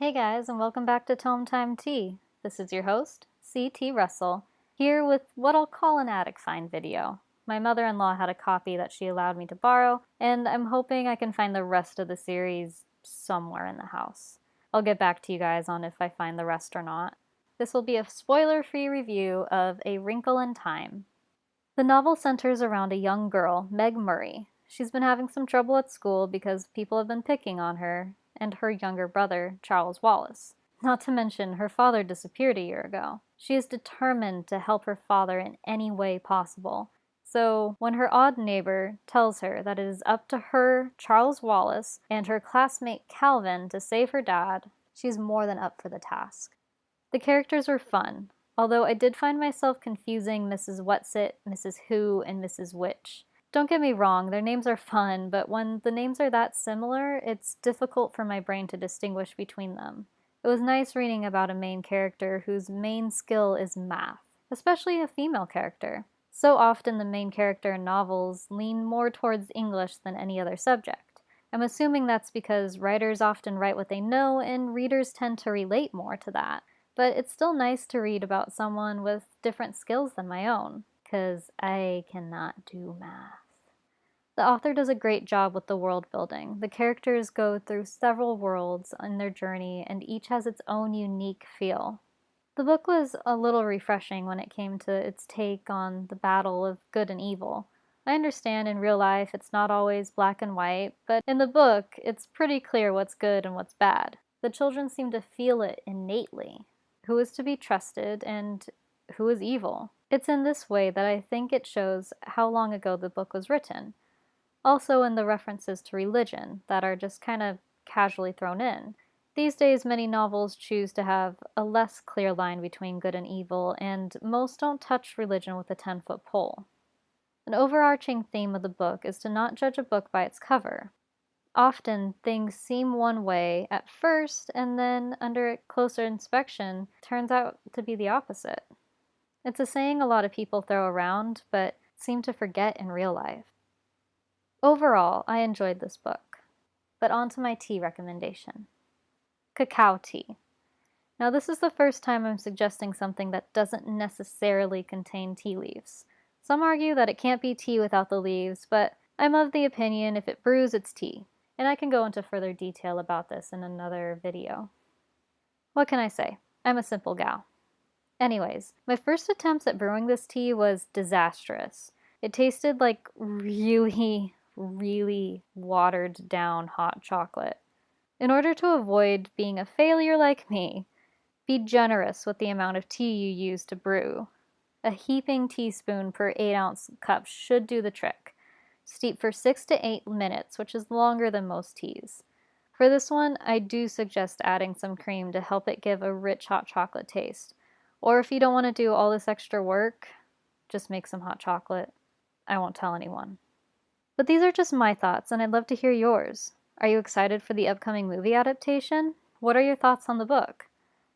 Hey guys, and welcome back to Tome Time Tea. This is your host, C.T. Russell, here with what I'll call an attic find video. My mother-in-law had a copy that she allowed me to borrow, and I'm hoping I can find the rest of the series somewhere in the house. I'll get back to you guys on if I find the rest or not. This will be a spoiler-free review of A Wrinkle in Time. The novel centers around a young girl, Meg Murray. She's been having some trouble at school because people have been picking on her, and her younger brother, Charles Wallace. Not to mention, her father disappeared a year ago. She is determined to help her father in any way possible. So, when her odd neighbor tells her that it is up to her, Charles Wallace, and her classmate Calvin to save her dad, she's more than up for the task. The characters were fun, although I did find myself confusing Mrs. Whatsit, Mrs. Who, and Mrs. Which. Don't get me wrong, their names are fun, but when the names are that similar, it's difficult for my brain to distinguish between them. It was nice reading about a main character whose main skill is math, especially a female character. So often the main character in novels lean more towards English than any other subject. I'm assuming that's because writers often write what they know and readers tend to relate more to that. But it's still nice to read about someone with different skills than my own, because I cannot do math. The author does a great job with the world building. The characters go through several worlds in their journey, and each has its own unique feel. The book was a little refreshing when it came to its take on the battle of good and evil. I understand in real life it's not always black and white, but in the book it's pretty clear what's good and what's bad. The children seem to feel it innately. Who is to be trusted and who is evil? It's in this way that I think it shows how long ago the book was written. Also in the references to religion that are just kind of casually thrown in. These days many novels choose to have a less clear line between good and evil, and most don't touch religion with a 10-foot pole. An overarching theme of the book is to not judge a book by its cover. Often things seem one way at first, and then under closer inspection turns out to be the opposite. It's a saying a lot of people throw around, but seem to forget in real life. Overall, I enjoyed this book. But on to my tea recommendation. Cacao tea. Now this is the first time I'm suggesting something that doesn't necessarily contain tea leaves. Some argue that it can't be tea without the leaves, but I'm of the opinion if it brews, it's tea. And I can go into further detail about this in another video. What can I say? I'm a simple gal. Anyways, my first attempts at brewing this tea was disastrous. It tasted like really watered down hot chocolate. In order to avoid being a failure like me, be generous with the amount of tea you use to brew. A heaping teaspoon per 8-ounce cup should do the trick. Steep for 6 to 8 minutes, which is longer than most teas. For this one, I do suggest adding some cream to help it give a rich hot chocolate taste. Or if you don't want to do all this extra work, just make some hot chocolate. I won't tell anyone. But these are just my thoughts, and I'd love to hear yours. Are you excited for the upcoming movie adaptation? What are your thoughts on the book?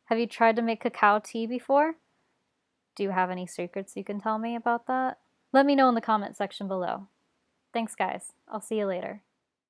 Have you tried to make cacao tea before? Do you have any secrets you can tell me about that? Let me know in the comment section below. Thanks guys. I'll see you later.